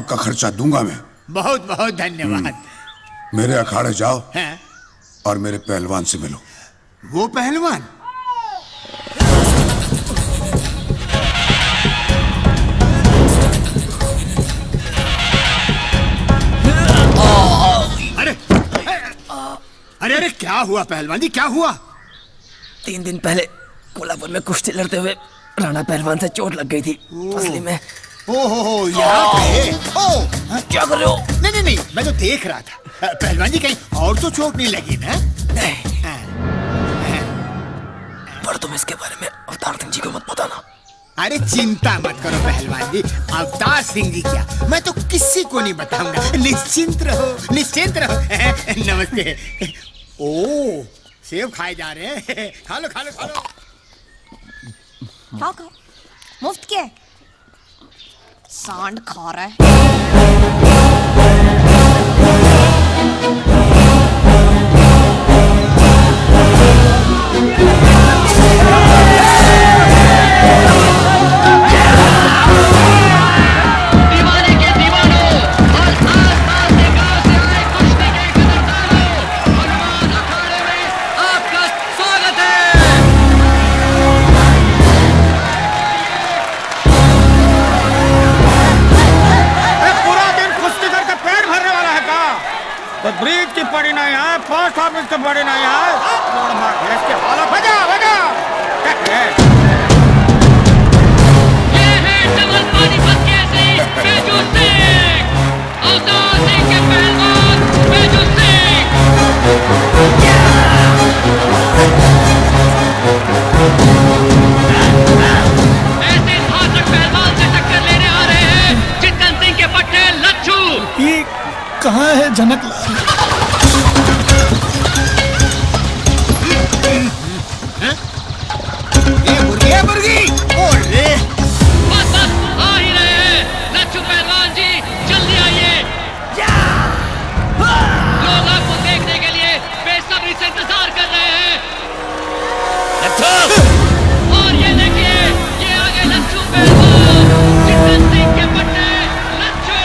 का खर्चा दूंगा मैं। बहुत बहुत धन्यवाद। मेरे अखाड़े जाओ हैं? और मेरे पहलवान से मिलो। वो पहलवान? अरे अरे अरे क्या हुआ पहलवान जी, क्या हुआ? 3 दिन पहले कोल्हापुर में कुश्ती लड़ते हुए राणा पहलवान से चोट लग गई थी असली में। ओहो, यहाँ पे? क्या कर रहे हो? नहीं, मैं तो देख रहा था। पहलवान जी कहीं और तो चोट नहीं लगी ना? नहीं। पर तुम इसके बारे में अवतार सिंह जी को मत बताना। अरे चिंता मत करो पहलवान जी, अवतार सिंह जी क्या, मैं तो किसी को नहीं बताऊंगा। निश्चिंत रहो, निश्चिंत रहो। नमस्ते। ओ, सेब खाए जा रहे हैं। खा लो खा लो खा लो। खाओ मुफ्त के सांड खा रहा है। ब्रिज की पड़ी नहीं है, पोस्ट ऑफिस की पड़ी नहीं है। इसकी हालत बजा बजा। ये है डबल पानीपत केसरी बेजू सिंह, अवतार सिंह के पहलवान बेजू सिंह। ऐसे घातक पहलवान से टक्कर लेने आ रहे हैं चित्तन सिंह के पट्टे लच्छू। ये कहाँ है जनकलाल? ये मुर्गी। ओले बस आ ही रहे हैं लच्छू पहलवान जी, जल्दी आइए। लोग आपको देखने के लिए बेसब्री से इंतजार कर रहे हैं। और ये देखिए, ये आ गए लच्छू पहलवान चित्तन सिंह के पट्टे लच्छू।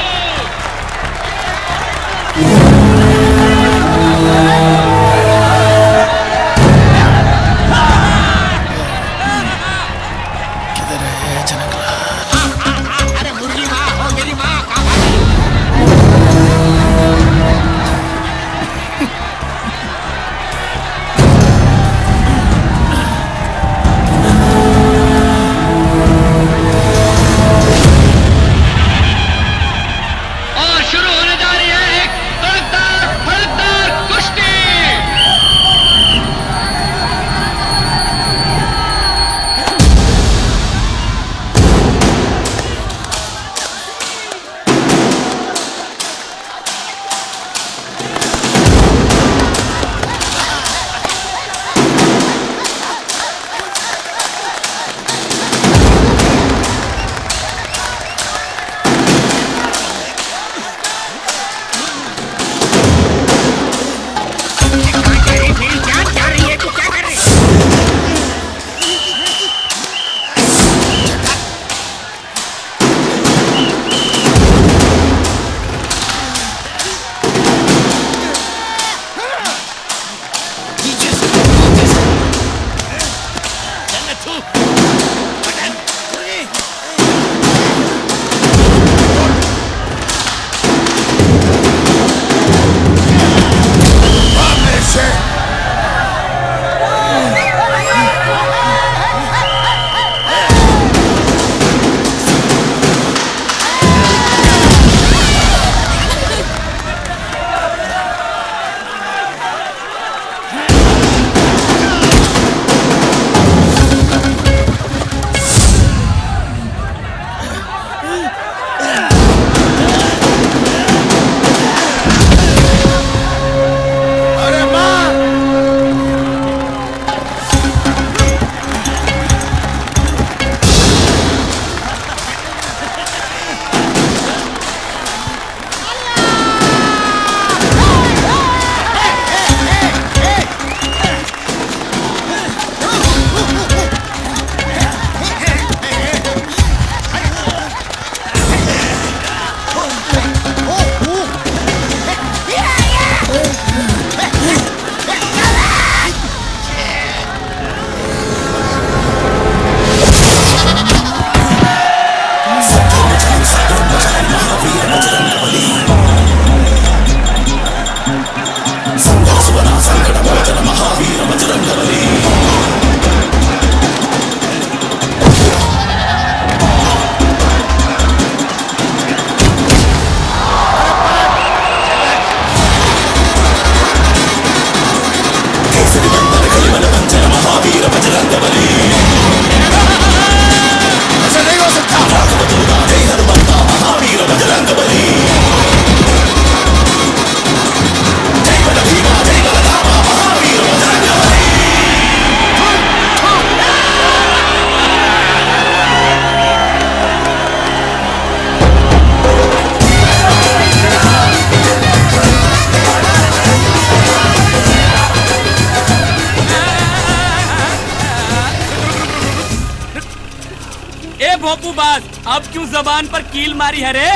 पप्पू बात, अब क्यों जबान पर कील मारी है रे?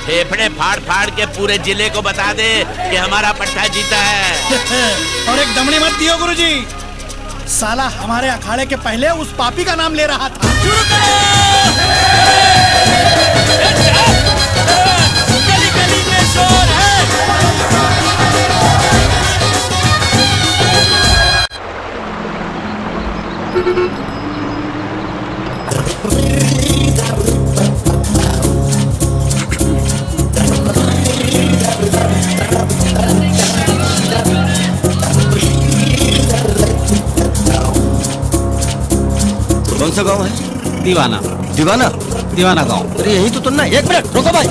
फेफड़े फाड़ फाड़ के पूरे जिले को बता दे कि हमारा पट्टा जीता है। और एक दमड़ी मत दियो गुरुजी, साला हमारे अखाड़े के पहले उस पापी का नाम ले रहा था। शुरू करो। गली गली में शोर है। कौन सा गांव है? दीवाना दीवाना? दीवाना गांव। अरे यही तो तुमने, एक मिनट रुको भाई।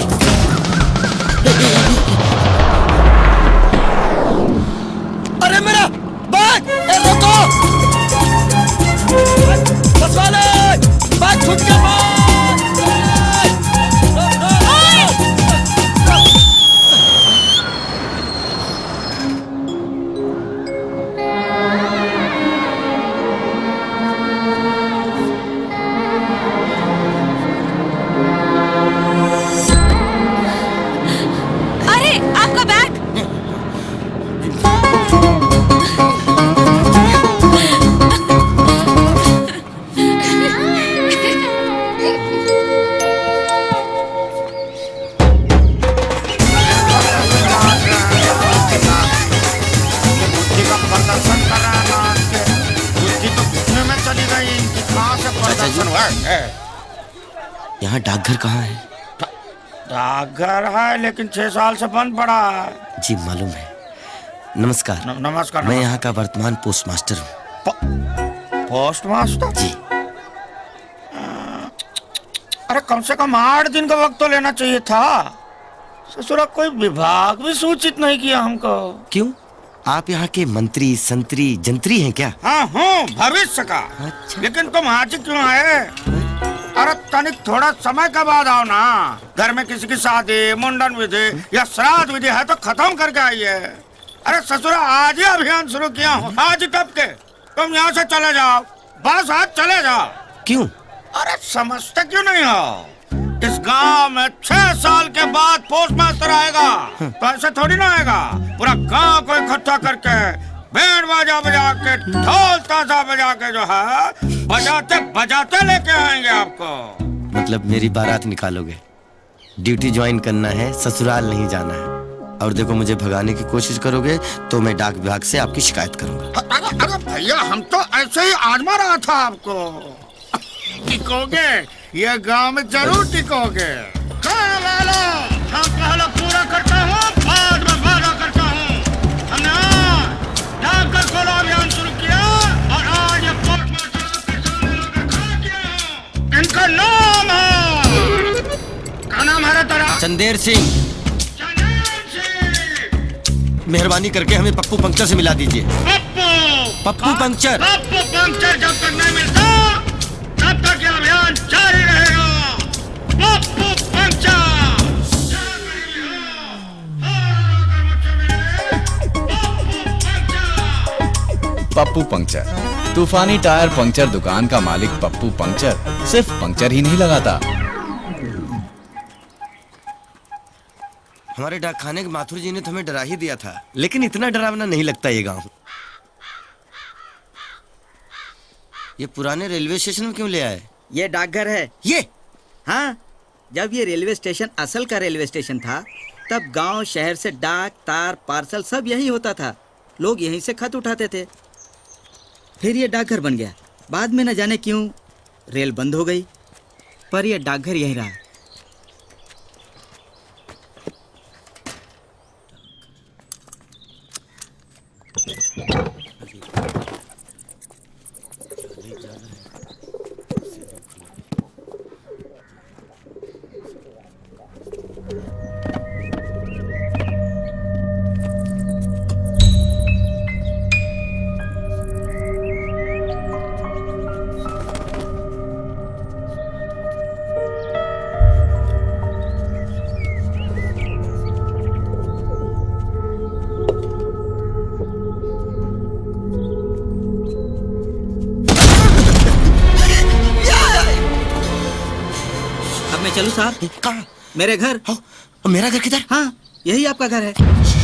अरे मेरा बैग, रुको। बस वाले, बैग छूट गया। अरे आपका बैग। बुद्धि का प्रदर्शन कर रहा है नाच के। बुद्धि तो घुटने में चली गई इनकी, कहाँ से प्रदर्शन हुआ है? यहाँ डाकघर कहाँ है? डाकघर है लेकिन 6 साल से बंद पड़ा है। जी मालूम है। नमस्कार। नमस्कार। मैं यहाँ का वर्तमान पोस्ट मास्टर हूँ। पोस्ट मास्टर जी। अरे कम से कम 8 दिन का वक्त तो लेना चाहिए था। ससुरा कोई विभाग भी सूचित नहीं किया हमको। क्यों? आप यहाँ के मंत्री संतरी जंत्री हैं क्या? हाँ हूँ, भविष्य का। अच्छा। लेकिन तुम आज ही क्यों आए? अरे तनिक थोड़ा समय के बाद आओ ना। घर में किसी की शादी, मुंडन विधि या श्राद्ध विधि है तो खत्म करके आइए। अरे ससुरा आज ही अभियान शुरू किया हूँ, आज ही टप के। तुम यहाँ से चले जाओ, बस आज चले जाओ। क्यों? अरे समझते क्यों नहीं हो? इस गांव में 6 साल के बाद पोस्ट मास्टर आएगा तो ऐसे थोड़ी ना आएगा। पूरा गांव को इकट्ठा करके बैंड बाजा बजा के, ढोल ताशा बजा के जो है बजाते बजाते लेके आएंगे आपको। मतलब मेरी बारात निकालोगे? ड्यूटी ज्वाइन करना है, ससुराल नहीं जाना है। और देखो मुझे भगाने की कोशिश करोगे तो मैं डाक विभाग से आपकी शिकायत करूंगा। अरे भैया हम तो ऐसे ही आजमा रहा था आपको। टिकोगे, ये गांव में जरूर टिकोगे। हम पहले पूरा करता हूँ, बाद में वादा करता हूँ। हमने आज डाकघर खोलो अभियान शुरू किया और आज ये पोस्ट मास्टर खड़ा किया है। इनका नाम है, क्या नाम है तेरा? चंदेर सिंह। मेहरबानी करके हमें पप्पू पंक्चर से मिला दीजिए। पप्पू पंक्चर। पप्पू पंक्चर जब तक नहीं मिलता तब तक ये अभियान जारी रहेगा। पप्पू पंक्चर। पप्पू पंक्चर, तूफानी टायर पंक्चर दुकान का मालिक पप्पू पंक्चर सिर्फ पंक्चर ही नहीं लगाता। हमारे डाक खाने के माथुर जी ने तो हमें डरा ही दिया था, लेकिन इतना डरावना नहीं लगता ये गांव। ये पुराने रेलवे स्टेशन में क्यों ले आए? ये डाकघर है। ये? हाँ, जब ये रेलवे स्टेशन असल का रेलवे स्टेशन था तब गांव शहर से डाक तार पार्सल सब यही होता था। लोग यहीं से खत उठाते थे। फिर ये डाकघर बन गया। बाद में न जाने क्यों रेल बंद हो गई, पर यह डाकघर यहीं रहा। चलो साहब। कहाँ? मेरे घर। मेरा घर किधर? हाँ, यही आपका घर है।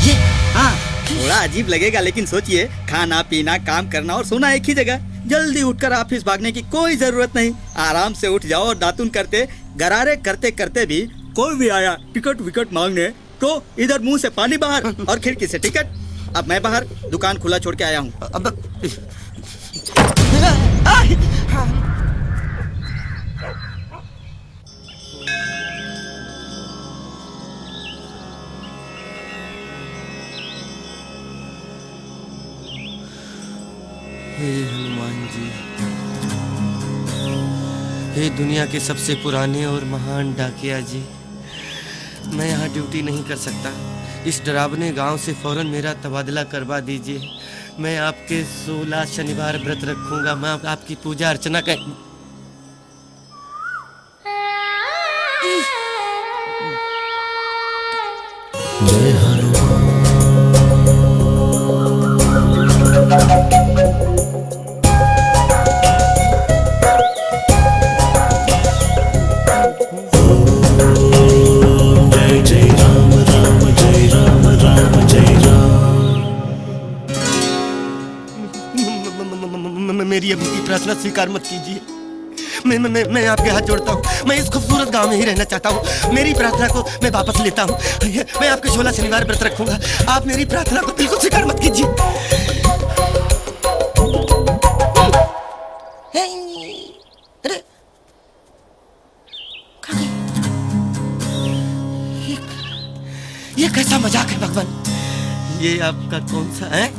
ये हाँ, थोड़ा अजीब लगेगा लेकिन सोचिए, खाना पीना काम करना और सोना एक ही जगह। जल्दी उठकर ऑफिस भागने की कोई जरूरत नहीं। आराम से उठ जाओ और दातुन करते गरारे करते करते भी कोई भी आया टिकट विकट मांगने तो इधर मुंह से पानी बाहर और खिड़की से टिकट। अब मैं बाहर दुकान खुला छोड़ के आया हूँ। अब हे हनुमान जी, हे दुनिया के सबसे पुराने और महान डाकिया जी, मैं यहाँ ड्यूटी नहीं कर सकता। इस डरावने गांव से फौरन मेरा तबादला करवा दीजिए। मैं आपके 16 शनिवार व्रत रखूंगा। मैं आपकी पूजा अर्चना कर। मेरी अभी की प्रार्थना स्वीकार मत कीजिए। मैं आपके हाथ जोड़ता हूँ। मैं इस खूबसूरत गांव में ही रहना चाहता हूँ। मेरी प्रार्थना को मैं वापस लेता हूँ। मैं आपके 16 शनिवार व्रत रखूंगा। आप मेरी प्रार्थना को बिल्कुल स्वीकार मत कीजिए। अरे ये कैसा मजाक है भगवान? ये आपका कौन सा है?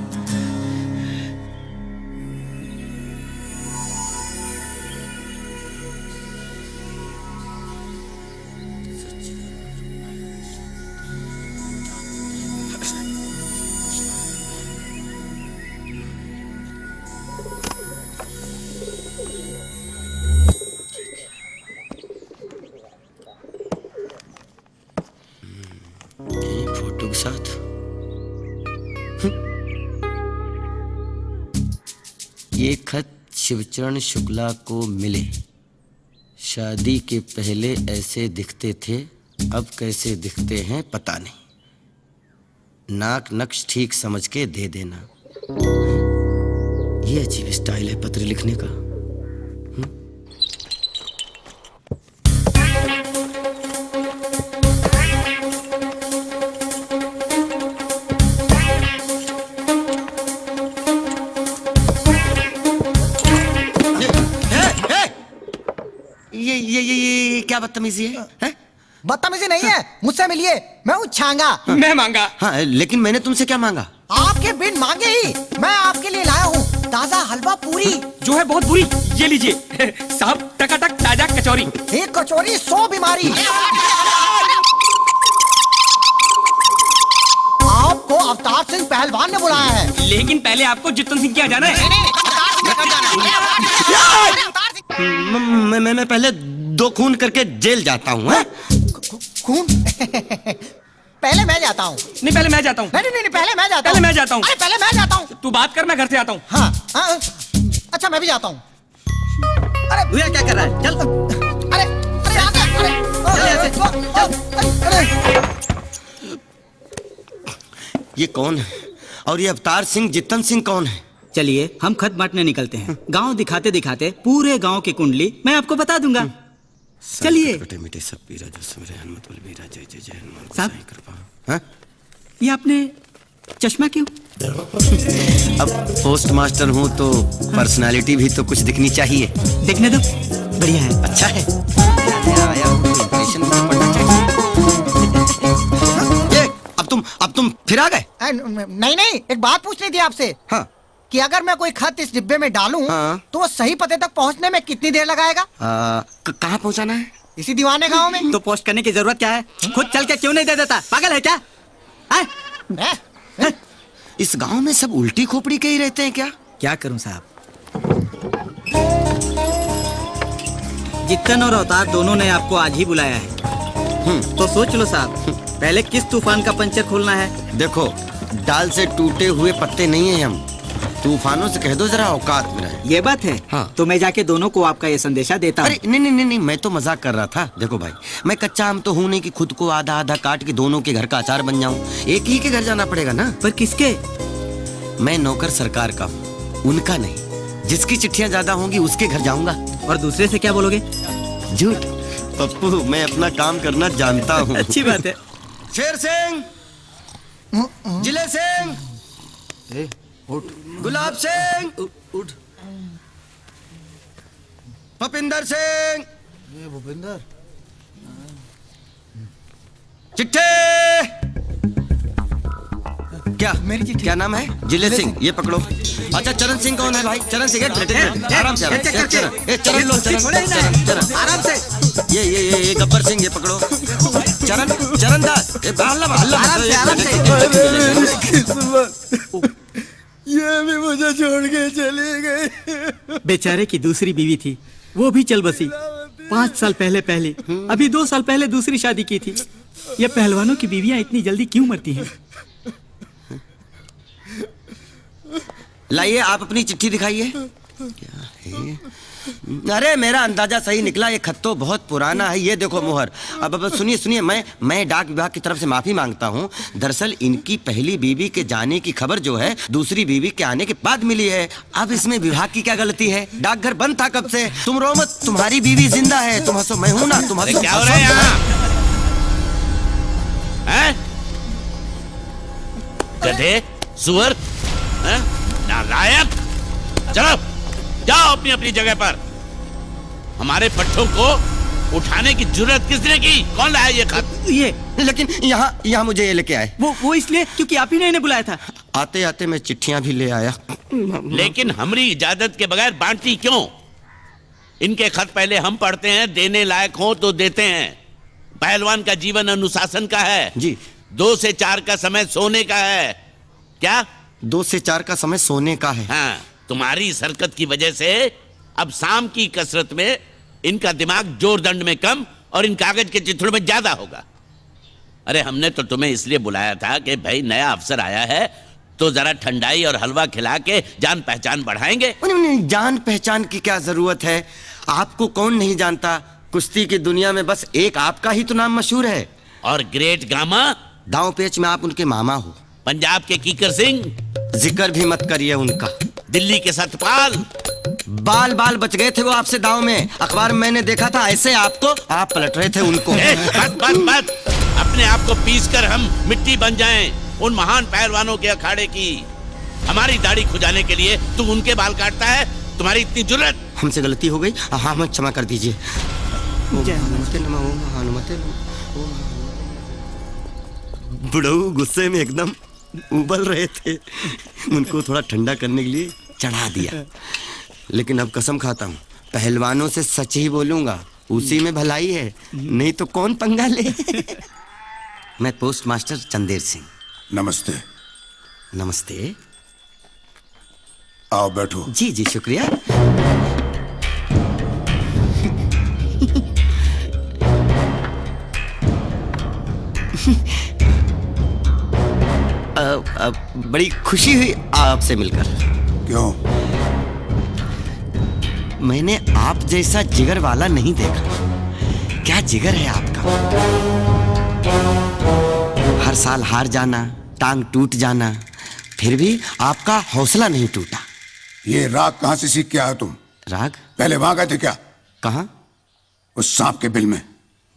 फोटो के साथ ये खत शिवचरण शुक्ला को मिले। शादी के पहले ऐसे दिखते थे, अब कैसे दिखते हैं पता नहीं। नाक नक्श ठीक समझ के दे देना। ये अजीब स्टाइल है पत्र लिखने का। ये क्या बदतमीजी है? बदतमीजी नहीं है, मुझसे मिलिए। मैं हूँ छांगा। मैं मांगा। हाँ, लेकिन मैंने तुमसे क्या मांगा? आपके बिन मांगे ही मैं आपके लिए लाया हूँ ताजा हलवा पूरी, जो है बहुत बुरी। ये लीजिए साहब, टकाटक ताजा कचौरी। एक कचौरी 100 बीमारी। आपको अवतार सिंह पहलवान ने बुलाया है। लेकिन पहले आपको जितन सिंह क्या जाना है? मैं पहले 2 खून करके जेल जाता हूँ। खून? पहले मैं जाता हूँ। नहीं, पहले मैं जाता हूँ। नहीं, पहले मैं जाता हूँ। पहले मैं जाता हूँ। अरे पहले मैं जाता हूँ। तू बात कर, मैं घर से आता हूँ। हाँ, अच्छा मैं भी जाता हूँ। अरे भैया क्या कर रहा है? चल। अरे ये कौन है? और ये अवतार सिंह जितन सिंह कौन है? चलिए हम खत बांटने निकलते हैं। गांव दिखाते दिखाते पूरे गांव की कुंडली मैं आपको बता दूंगा। चलिए। मीठे सब पीरा जो सवेरे हनुमत बलबीरा जय जय जय हनुमान साहब, गोसाई कृपा। हाँ? ये आपने चश्मा क्यों? अब पोस्ट मास्टर हूँ तो पर्सनालिटी भी तो कुछ दिखनी चाहिए। देखने दो, बढ़िया है। अच्छा है। आया हूँ तो impression तो पड़ना चाहिए। अब तुम फिर आ गए? नहीं, एक बात पूछनी थी आपसे। हाँ। कि अगर मैं कोई खत इस डिब्बे में डालूं, तो वो सही पते तक पहुंचने में कितनी देर लगाएगा? कहाँ पहुंचाना है? इसी दीवाने गांव में। तो पोस्ट करने की जरूरत क्या है? खुद चल के क्यों नहीं दे देता? पागल है क्या? इस गांव में सब उल्टी खोपड़ी के ही रहते हैं क्या? क्या करूं साहब, जितन और अवतार दोनों ने आपको आज ही बुलाया है। तो सोच लो साहब, पहले किस तूफान का पंचर खोलना है? देखो, डाल से टूटे हुए पत्ते नहीं हैं हम। तूफानों से कह दो जरा औकात में रहे। ये बात है। हाँ। तो मैं जाके दोनों को आपका ये संदेशा देता अरे हूँ। नहीं, मैं तो मजाक कर रहा था। देखो भाई, मैं कच्चा आम तो हूँ नहीं कि खुद को आधा आधा काट के दोनों के घर का अचार बन जाऊं। एक ही के घर जाना पड़ेगा ना। पर किसके? मैं नौकर सरकार का हूँ, उनका नहीं। जिसकी चिट्ठियां ज्यादा होंगी उसके घर जाऊंगा। और दूसरे से क्या बोलोगे? झूठ पप्पू, मैं अपना काम करना जानता हूँ। अच्छी बात है। शेर सिंह, जिले सिंह, गुलाब सिंह, उठ। भूपिंदर सिंह, भूपिंदर। चिट्ठे। क्या मेरी चिट्ठी। क्या नाम है? जिले सिंह। ये पकड़ो। अच्छा चरण सिंह कौन है भाई? चरण सिंह एक मिनट, आराम से चरण लो, चरण आराम से। ये गब्बर सिंह, ये पकड़ो। चरण दास, ये भी मुझे छोड़ के चले गए। बेचारे की दूसरी बीवी थी, वो भी चल बसी। 5 साल पहले अभी 2 साल पहले दूसरी शादी की थी। ये पहलवानों की बीवियां इतनी जल्दी क्यों मरती हैं? लाइए आप अपनी चिट्ठी दिखाइए। क्या है? अरे मेरा अंदाजा सही निकला, ये खत तो बहुत पुराना है। ये देखो मोहर। अब सुनिए, मैं डाक विभाग की तरफ से माफी मांगता हूँ। दरअसल इनकी पहली बीवी के जाने की खबर जो है दूसरी बीवी के आने के बाद मिली है। अब इसमें विभाग की क्या गलती है? डाकघर बंद था कब से। तुम रो मत, तुम्हारी बीवी जिंदा है। तुम हंसो, मैं हूं ना। तुम हंसो। क्या हो रहा है यहाँ? हैं? गधे, सुअर, हैं? नालायक! चलो जाओ अपनी अपनी जगह पर। हमारे पट्टों को उठाने की जुर्रत किसने की? कौन लाया ये खत? ये लेकिन यहाँ मुझे ये लेके आए। वो इसलिए क्योंकि आप ही ने इन्हें बुलाया था। आते आते मैं चिट्ठियां भी ले आया। लेकिन हमारी इजाजत के बगैर बांटी क्यों? इनके खत पहले हम पढ़ते हैं, देने लायक हो तो देते हैं। पहलवान का जीवन अनुशासन का है जी। 2 से 4 का समय सोने का है। क्या? 2 से 4 का समय सोने का है। हाँ, तुम्हारी इस हरकत की वजह से अब शाम की कसरत में इनका दिमाग जोर दंड में कम और इन कागज के चित्रों में ज्यादा होगा। अरे हमने तो तुम्हें इसलिए बुलाया था कि भाई नया अफसर आया है तो जरा ठंडाई और हलवा खिला के जान पहचान बढ़ाएंगे। जान पहचान की क्या जरूरत है? आपको कौन नहीं जानता? कुश्ती की दुनिया में बस एक आपका ही तो नाम मशहूर है। और ग्रेट गामा? दांव पेच में आप उनके मामा हो। पंजाब के कीकर सिंह? जिक्र भी मत करिए उनका। दिल्ली के सतपाल? बाल बच गए थे वो आपसे दांव में। अखबार में मैंने देखा था, ऐसे आपको आप पलट रहे थे उनको। बस अपने आप को पीस कर हम मिट्टी बन जाएं उन महान पहलवानों के अखाड़े की। हमारी दाढ़ी खुजाने के लिए तू उनके बाल काटता है? तुम्हारी इतनी जुर्रत? हमसे गलती हो गई, हाँ मत क्षमा कर दीजिए। बुढ़ऊ गुस्से में एकदम उबल रहे थे, उनको थोड़ा ठंडा करने के लिए चढ़ा दिया। लेकिन अब कसम खाता हूँ पहलवानों से सच ही बोलूंगा, उसी में भलाई है, नहीं तो कौन पंगा ले। मैं पोस्ट मास्टर चंदेर सिंह। नमस्ते। नमस्ते। आओ बैठो। जी जी शुक्रिया। बड़ी खुशी हुई आपसे मिलकर। क्यों? मैंने आप जैसा जिगर वाला नहीं देखा। क्या जिगर है आपका? हर साल हार जाना, टांग टूट जाना, फिर भी आपका हौसला नहीं टूटा। ये राग कहाँ से सीख के आए तुम? राग? पहले वहां गए थे क्या? कहाँ? उस सांप के बिल में।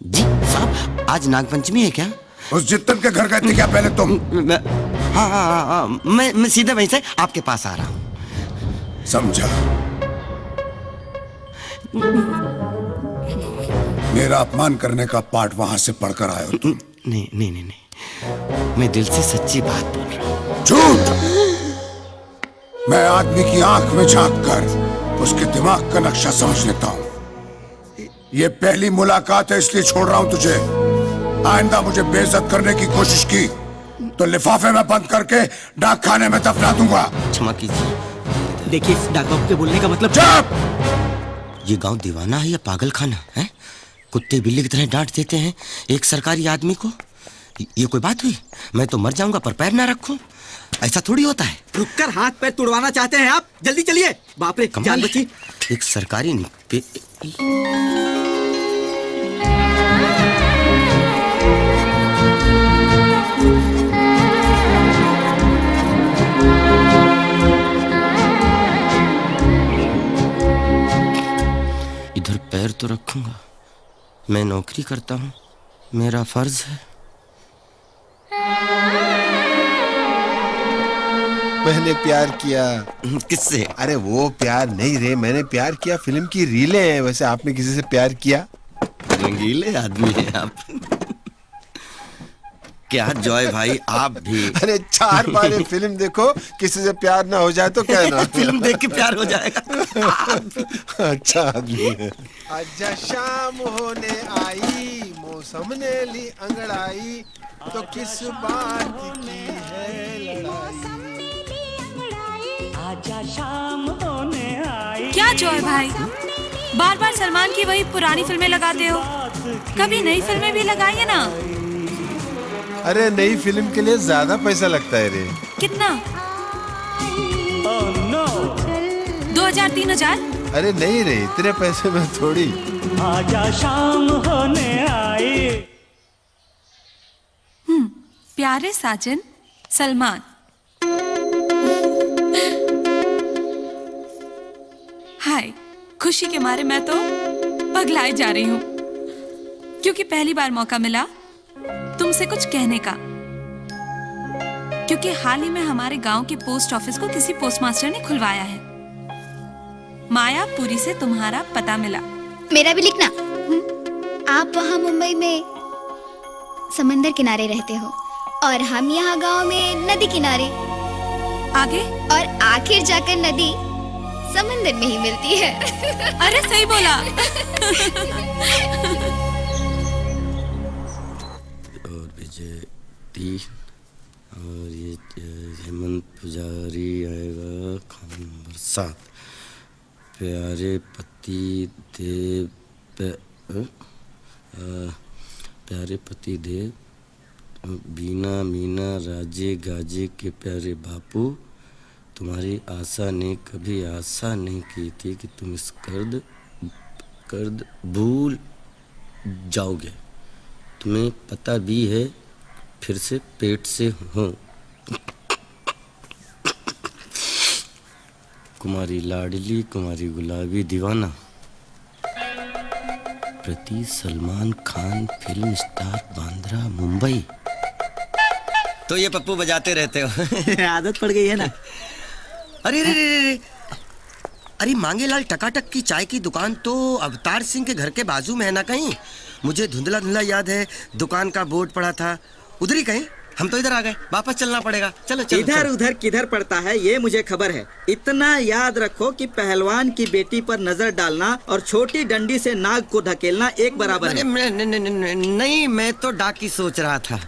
जी सांप? आज नागपंचमी है क्या? उस जितन के घर गए थे क्या पहले तुम? हाँ, मैं सीधे वहीं से आपके पास आ रहा हूँ। समझा। मेरा अपमान करने का पाठ वहां से पढ़कर आए हो तुम? नहीं, मैं दिल से सच्ची बात बोल रहा हूँ। झूठ! मैं आदमी की आंख में झांक कर उसके दिमाग का नक्शा समझ लेता हूँ। ये पहली मुलाकात है इसलिए छोड़ रहा हूँ तुझे। आइंदा मुझे बेइज्जत करने की कोशिश की तो लिफाफे में बंद करके डाक खाने में दफना दूंगा। क्षमा कीजिए। देखिए डाक बाबू के बोलने का मतलब। चुप! ये गांव दीवाना है या पागल खाना है? कुत्ते बिल्ली की तरह डांट देते हैं एक सरकारी आदमी को। ये कोई बात हुई? मैं तो मर जाऊंगा पर पैर ना रखूं, ऐसा थोड़ी होता है। रुककर हाथ पैर तुड़वाना चाहते हैं आप? जल्दी चलिए। बाप रे, जान बची। एक सरकारी इधर पैर तो रखूंगा। मैं नौकरी करता हूँ, मेरा फर्ज है। मैंने प्यार किया। किससे? अरे वो प्यार नहीं रे, मैंने प्यार किया फिल्म की रीलें हैं। वैसे आपने किसी से प्यार किया? रंगीले आदमी हैं आप। क्या जॉय भाई, आप भी। अरे 4 बार फिल्म देखो, किसी से प्यार ना हो जाए तो कहना। फिल्म देख के प्यार हो जाएगा। अच्छा आदमी है। आजा शाम होने आई, मौसम ने ली अंगड़ाई, तो किस बात की है लड़ाई। आजा शाम होने आई। क्या जॉय भाई, बार बार सलमान की वही पुरानी फिल्में लगाते हो, कभी नई फिल्में भी लगाइए ना। अरे नई फिल्म के लिए ज्यादा पैसा लगता है रे। कितना? 2000-3000? अरे नहीं रे, इतने पैसे में थोड़ी। आजा शाम होने आई। प्यारे साजन सलमान। हाय, खुशी के मारे मैं तो पगलाए जा रही हूँ, क्योंकि पहली बार मौका मिला तुमसे कुछ कहने का। क्योंकि हाल ही में हमारे गांव के पोस्ट ऑफिस को किसी पोस्टमास्टर ने खुलवाया है। मायापुरी से तुम्हारा पता मिला। मेरा भी लिखना। आप वहाँ मुंबई में समंदर किनारे रहते हो और हम यहाँ गांव में नदी किनारे। आगे? और आखिर जाकर नदी समंदर में ही मिलती है। अरे सही बोला। और विजय टी और ये हेमंत पुजारी आएगा खान नंबर 7। प्यारे पति देव प्यारे पति देव, बीना मीना राजे गाजे के प्यारे बापू, तुम्हारी आशा ने कभी आशा नहीं की थी कि तुम इस कर्द भूल जाओगे। तुम्हें पता भी है फिर से पेट से हूँ। कुमारी लाडली, कुमारी गुलाबी दीवाना, प्रति सलमान खान, फिल्म स्टार, बांद्रा, मुंबई। तो ये पप्पू बजाते रहते हो। आदत पड़ गई है ना। अरे रे रे रे, अरे मांगेलाल टकाटक की चाय की दुकान तो अवतार सिंह के घर के बाजू में है ना कहीं? मुझे धुंधला धुंधला याद है, दुकान का बोर्ड पड़ा था उधर ही कहीं। हम तो इधर आ गए, वापस चलना पड़ेगा। चलो चलो। इधर उधर किधर पड़ता है ये मुझे खबर है। इतना याद रखो कि पहलवान की बेटी पर नजर डालना और छोटी डंडी से नाग को ढकेलना एक बराबर है। नहीं, मैं तो डाकी सोच रहा था।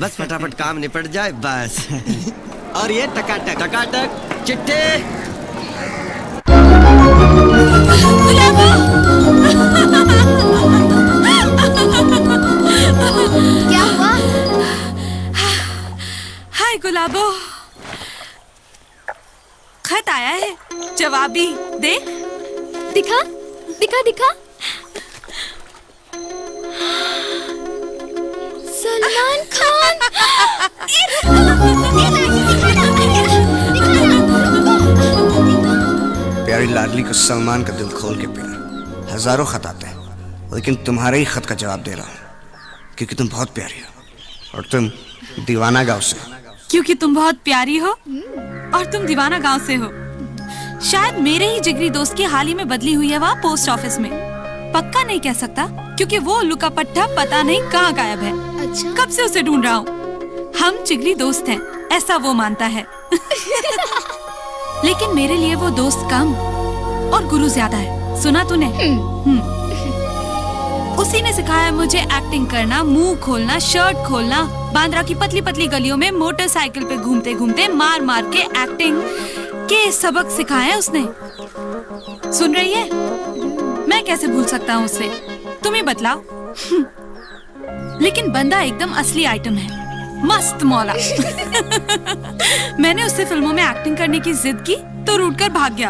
बस फटाफट काम निपट जाए बस। और ये टकाटक टकाटक चिट्टे। क्या हुआ? हाय गुलाबो, खत आया है, जवाबी देख। दिखा दिखा दिखा। सलमान खान। प्यारी लाडली को सलमान का दिल खोल के प्यार। हजारों खत आते हैं, लेकिन तुम्हारे ही खत का जवाब दे रहा हूँ, क्योंकि तुम बहुत प्यारी हो और तुम दीवाना गांव से। क्योंकि तुम बहुत प्यारी हो और तुम दीवाना गांव से हो। शायद मेरे ही जिगरी दोस्त की हाल ही में बदली हुई है वहाँ पोस्ट ऑफिस में। पक्का नहीं कह सकता, क्योंकि वो उल्लू का पट्टा पता नहीं कहाँ गायब है। अच्छा? कब से उसे ढूंढ रहा हूँ। हम जिगरी दोस्त हैं, ऐसा वो मानता है। लेकिन मेरे लिए वो दोस्त कम और गुरु ज्यादा है। सुना तूने? उसी ने सिखाया मुझे एक्टिंग करना, मुंह खोलना, शर्ट खोलना, बांद्रा की पतली पतली गलियों में मोटरसाइकिल पे घूमते घूमते मार मार के एक्टिंग के सबक सिखाए उसने। सुन रही है? मैं कैसे भूल सकता हूँ उसे? तुम ही बतलाओ। लेकिन बंदा एकदम असली आइटम है, मस्त मौला। मैंने उससे फिल्मों में एक्टिंग करने की जिद की तो रूठ कर भाग गया।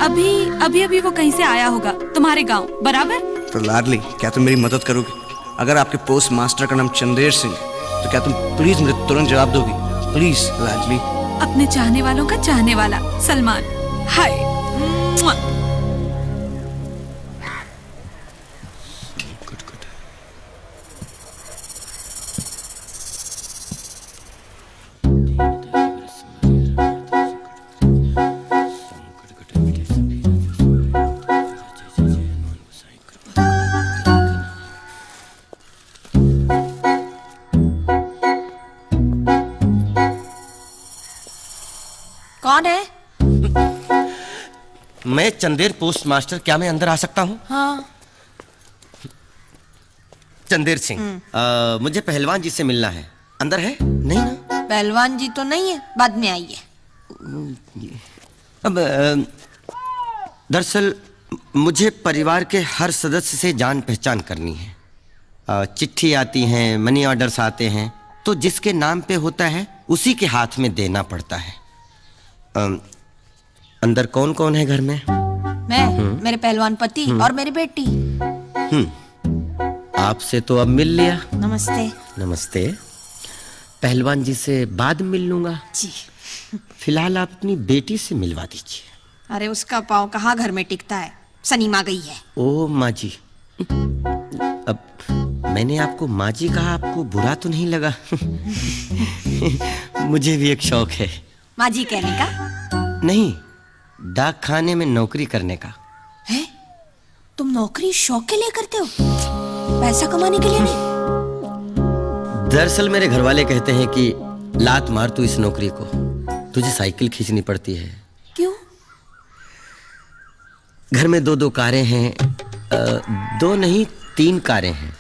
अभी वो कहीं से आया होगा तुम्हारे गांव, बराबर? तो लाडली, क्या तुम मेरी मदद करोगी? अगर आपके पोस्ट मास्टर का नाम चंदेर सिंह, तो क्या तुम प्लीज मुझे तुरंत जवाब दोगी? प्लीज लाडली। अपने चाहने वालों का चाहने वाला सलमान। हाय। कौन है? मैं चंदेर पोस्ट मास्टर, क्या मैं अंदर आ सकता हूँ? हाँ। चंदेर सिंह, मुझे पहलवान जी से मिलना है। अंदर है? नहीं ना? पहलवान जी तो नहीं है, बाद में आइए। अब दरअसल मुझे परिवार के हर सदस्य से जान पहचान करनी है। चिट्ठी आती हैं, मनी ऑर्डर्स आते हैं, तो जिसके नाम पे होता है उसी के हाथ में देना पड़ता है। अंदर कौन कौन है घर में? मैं, मेरे पहलवान पति और मेरी बेटी। आपसे तो अब मिल लिया। नमस्ते। नमस्ते। पहलवान जी से बाद में मिल लूंगा जी। फिलहाल आप अपनी बेटी से मिलवा दीजिए। अरे उसका पाँव कहाँ घर में टिकता है, सनी माँ गई है। ओ माँ जी, अब मैंने आपको माँ जी कहा, आपको बुरा तो नहीं लगा? मुझे भी एक शौक है। माँ जी कहने का? नहीं, डाक खाने में नौकरी करने का। है? तुम नौकरी शौक के लिए करते हो, पैसा कमाने के लिए नहीं? दरअसल मेरे घर वाले कहते हैं कि लात मार तू इस नौकरी को, तुझे साइकिल खींचनी पड़ती है। क्यों? घर में 2-2 कारें हैं, 2 नहीं 3 कारें हैं,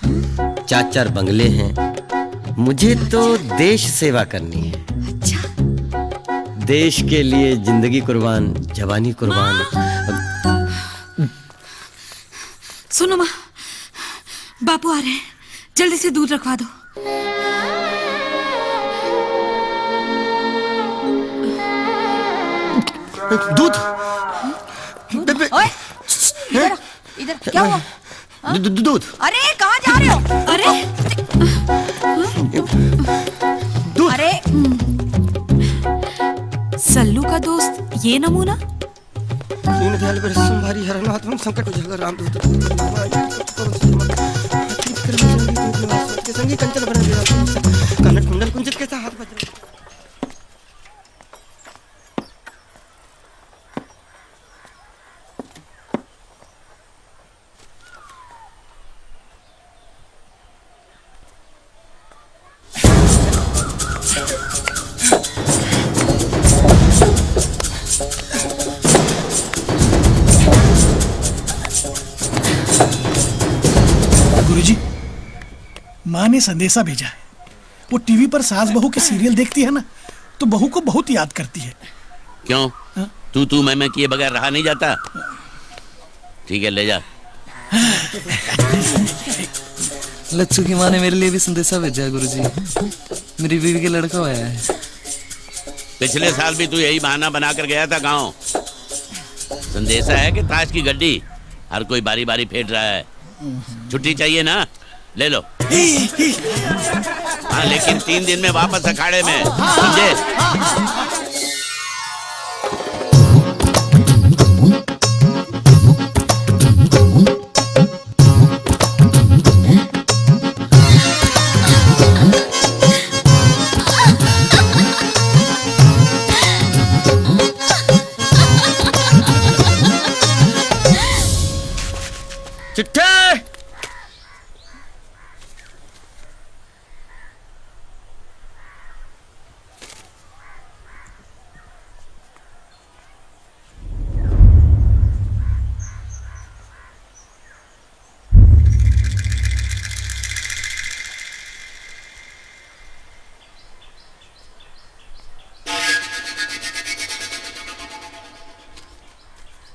4-4 बंगले हैं। मुझे तो देश सेवा करनी है। अच्छा। देश के लिए जिंदगी कुर्बान, जवानी कुर्बान। सुनो माँ, बापू आ रहे हैं, जल्दी से दूध रखवा दो। दूध? ओए, इधर क्या हुआ? दूध? अरे कहाँ जा रहे हो? अरे दूध? अरे सल्लू का दोस्त ये नमूना? दीनदयाल संभारी हरनाथ संकट उजागर रामदूत संगी कंचन बना कनक कुंडल कुंजित के साथ हाथ बज। गुरुजी, माँ ने संदेशा भेजा है। वो टीवी पर सास बहू के सीरियल देखती है ना, तो बहू को बहुत याद करती है। क्यों? तू मैं किए बगैर रहा नहीं जाता? ठीक है, ले जा। लच्छू की माँ ने मेरे लिए भी संदेशा भेजा है गुरुजी। मेरी बीवी के लड़का आया है। पिछले साल भी तू यही बहाना बनाकर गया था गांव। संदेशा है कि ताश की गड्डी? हर कोई बारी बारी फेंट रहा है। छुट्टी चाहिए ना? ले लो। हाँ, लेकिन 3 दिन में वापस अखाड़े में, समझे? चिट्ठे